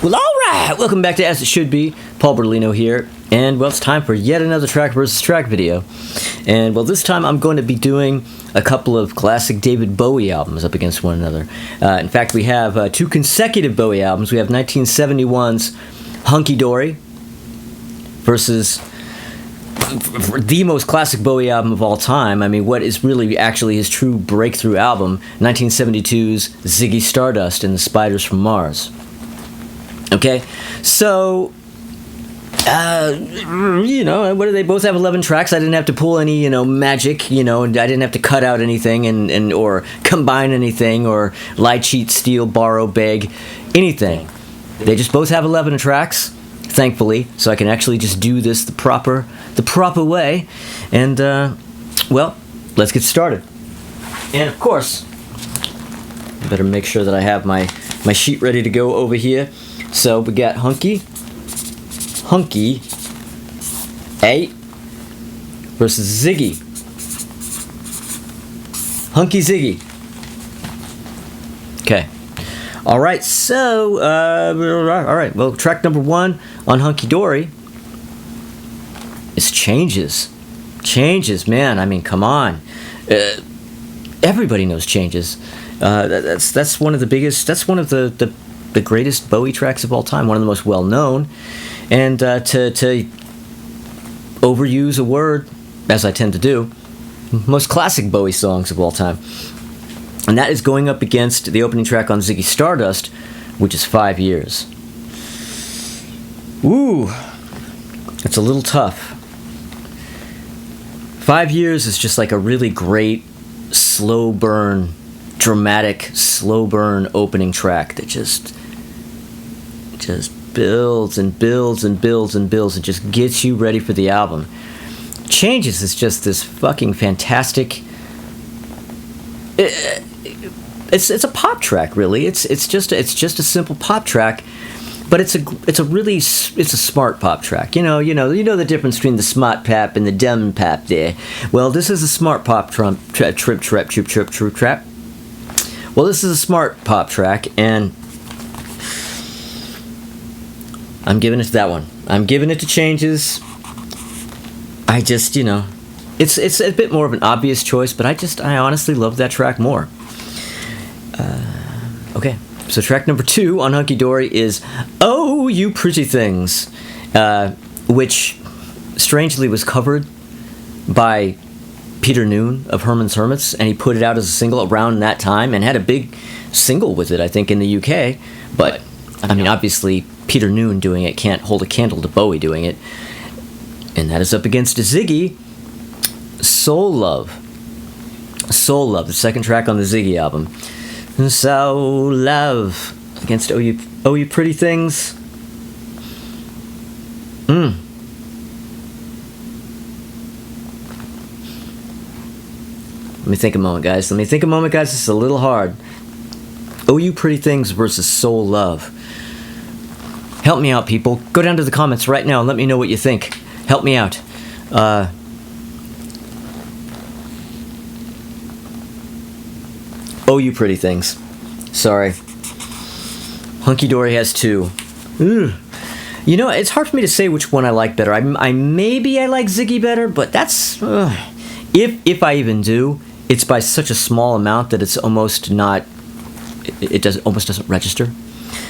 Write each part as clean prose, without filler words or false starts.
Well, alright! Welcome back to As It Should Be. Paul Bertolino here. And, well, it's time for yet another track versus track video. And, well, this time I'm going to be doing a couple of classic David Bowie albums up against one another. In fact, we have two consecutive Bowie albums. We have 1971's Hunky Dory versus the most classic Bowie album of all time. I mean, what is really actually his true breakthrough album, 1972's Ziggy Stardust and the Spiders from Mars. Okay, so, what do they both have 11 tracks? I didn't have to pull any, magic, I didn't have to cut out anything and or combine anything or lie, cheat, steal, borrow, beg, anything. They just both have 11 tracks, thankfully, so I can actually just do this the proper way. And, well, let's get started. And, of course, I better make sure that I have my sheet ready to go over here. So we got Hunky A versus Ziggy. Hunky Ziggy. Okay. All right. So, all right. Well, track number 1 on Hunky Dory is Changes. Changes, man. I mean, come on. Everybody knows Changes. That's one of the biggest. That's one of the greatest Bowie tracks of all time, one of the most well-known, and to overuse a word, as I tend to do, most classic Bowie songs of all time. And that is going up against the opening track on Ziggy Stardust, which is 5 years. Ooh, it's a little tough. 5 years is just like a really great, slow burn, dramatic, slow burn opening track that just builds and builds and builds and builds and just gets you ready for the album. Changes is just this fucking fantastic. It's a pop track, really. It's just a simple pop track, but it's a smart pop track. You know the difference between the smart pop and the dumb pop there. Well, this is a smart pop trap. Well, this is a smart pop track, and I'm giving it to that one. I'm giving it to Changes. I just, it's a bit more of an obvious choice, but I honestly love that track more. Okay, so track number 2 on Hunky Dory is Oh, You Pretty Things, which strangely was covered by Peter Noone of Herman's Hermits, and he put it out as a single around that time and had a big single with it, I think, in the UK. But, I mean, obviously, Peter Noone doing it can't hold a candle to Bowie doing it. And that is up against Ziggy, Soul Love. Soul Love, the second track on the Ziggy album. Soul Love against Oh You Pretty Things. Let me think a moment, guys. This is a little hard. Oh You Pretty Things versus Soul Love. Help me out, people. Go down to the comments right now and let me know what you think. Help me out. Oh You Pretty Things. Sorry. Hunky Dory has 2. It's hard for me to say which one I like better. I like Ziggy better, but that's... If I even do, it's by such a small amount that it's almost not... It almost doesn't register.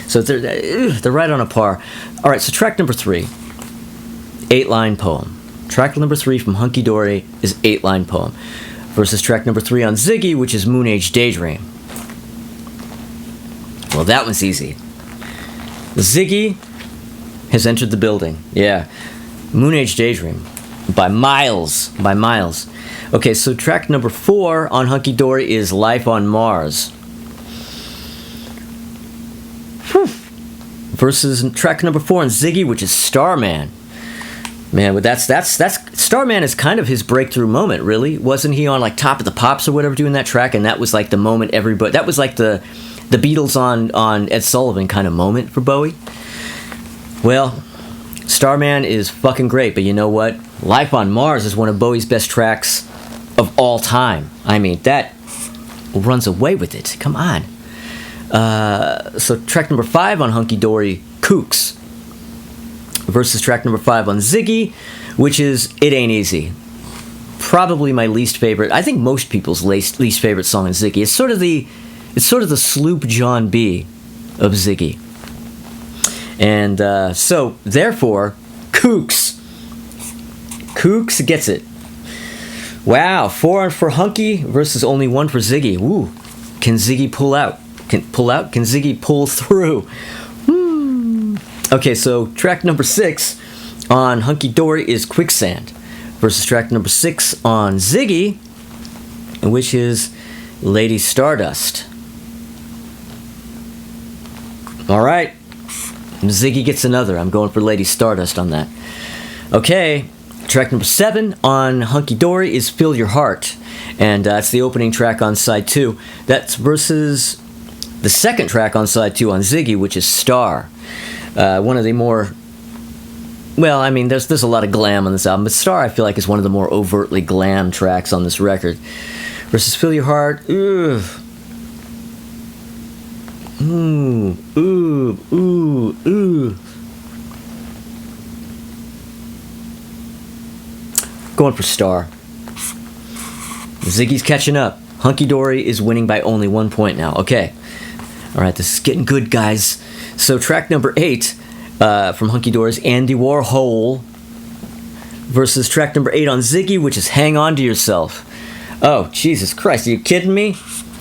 So they're right on a par. All right, so track number 3, 8-line poem. Track number 3 from Hunky Dory is 8-line poem versus track number 3 on Ziggy, which is Moon Age Daydream. Well, that one's easy. Ziggy has entered the building. Yeah, Moon Age Daydream by miles. Okay, so track number 4 on Hunky Dory is Life on Mars. Versus track number 4 on Ziggy, which is Starman. Man, but that's Starman is kind of his breakthrough moment, really. Wasn't he on like Top of the Pops or whatever doing that track? And that was like the moment everybody. That was like the Beatles on Ed Sullivan kind of moment for Bowie. Well, Starman is fucking great, but you know what? Life on Mars is one of Bowie's best tracks of all time. I mean, that runs away with it. Come on. So track number 5 on Hunky Dory, Kooks versus track number 5 on Ziggy, which is It Ain't Easy. Probably my least favorite. I think most people's least favorite song on Ziggy. It's sort of the Sloop John B of Ziggy. And so, therefore, Kooks gets it. Wow, 4 for Hunky versus only 1 for Ziggy. Woo. Can Ziggy pull out? Can Ziggy pull through? Okay, so track number 6 on Hunky Dory is Quicksand versus track number 6 on Ziggy, which is Lady Stardust. All right. Ziggy gets another. I'm going for Lady Stardust on that. Okay, track number 7 on Hunky Dory is Feel Your Heart. And it's the opening track on side 2. That's versus the second track on side 2 on Ziggy, which is Star. One of the more... Well, I mean, there's a lot of glam on this album, but Star, I feel like, is one of the more overtly glam tracks on this record. Versus Feel Your Heart. Ugh. Ooh, ooh, ooh, ooh. Going for Star. Ziggy's catching up. Hunky Dory is winning by only 1 point now. Okay. Alright, this is getting good, guys. So track number 8 from Hunky Dory is Andy Warhol versus track number 8 on Ziggy, which is Hang On To Yourself. Oh, Jesus Christ, are you kidding me?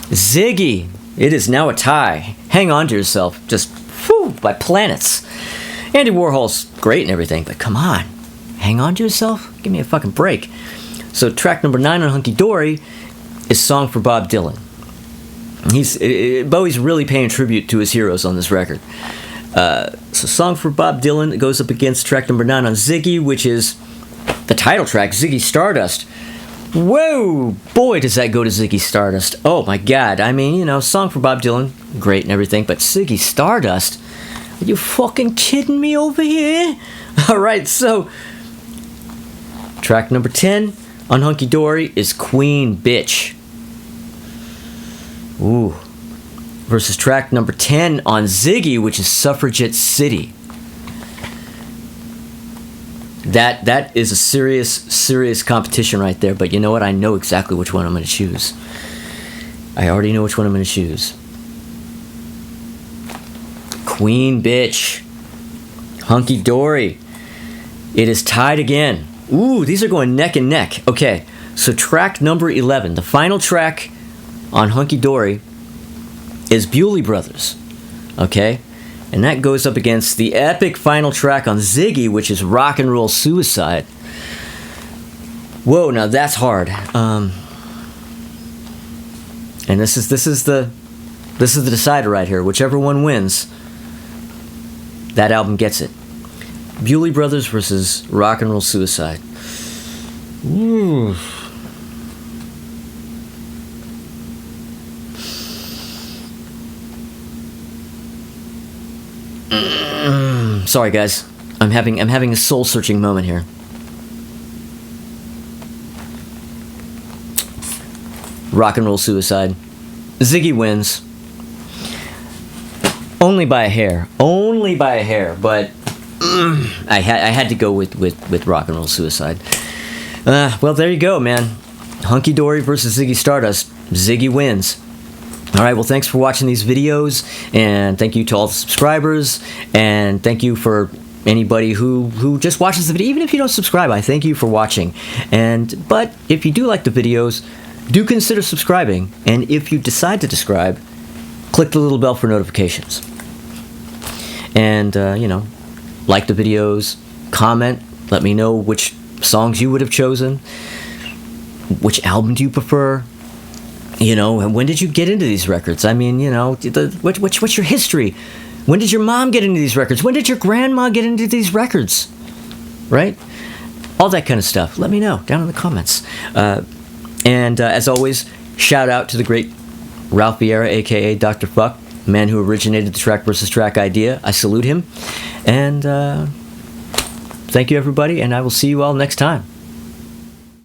Ziggy! It is now a tie. Hang On To Yourself. Just, whew, by planets. Andy Warhol's great and everything, but come on. Hang On To Yourself? Give me a fucking break. So track number 9 on Hunky Dory is Song for Bob Dylan. Bowie's really paying tribute to his heroes on this record. So Song for Bob Dylan goes up against track number 9 on Ziggy, which is the title track, Ziggy Stardust. Whoa! Boy, does that go to Ziggy Stardust. Oh my god. I mean, you know, Song for Bob Dylan, great and everything, but Ziggy Stardust? Are you fucking kidding me over here? Alright, so track number 10 on Hunky Dory is Queen Bitch. Ooh. Versus track number 10 on Ziggy, which is Suffragette City. That is a serious competition right there, but you know what? I know exactly which one I'm going to choose. I already know which one I'm going to choose. Queen Bitch. Hunky Dory. It is tied again. Ooh, these are going neck and neck. Okay, so track number 11, the final track on Hunky Dory is Bewley Brothers. Okay? And that goes up against the epic final track on Ziggy, which is Rock and Roll Suicide. Whoa, now that's hard. And this is the decider right here. Whichever one wins, that album gets it. Bewley Brothers versus Rock and Roll Suicide. Ooh. Sorry, guys. I'm having a soul-searching moment here. Rock and Roll Suicide. Ziggy wins. Only by a hair. Only by a hair. But I had to go with Rock and Roll Suicide. Well, there you go, man. Hunky Dory versus Ziggy Stardust. Ziggy wins. Alright, well, thanks for watching these videos, and thank you to all the subscribers, and thank you for anybody who just watches the video. Even if you don't subscribe, I thank you for watching. But if you do like the videos, do consider subscribing, and if you decide to subscribe, click the little bell for notifications. And, like the videos, comment, let me know which songs you would have chosen, which album do you prefer. And when did you get into these records? I mean, what's your history? When did your mom get into these records? When did your grandma get into these records? Right? All that kind of stuff. Let me know down in the comments. And as always, shout out to the great Ralph Vieira, a.k.a. Dr. Fuck, the man who originated the track versus track idea. I salute him. And thank you, everybody, and I will see you all next time.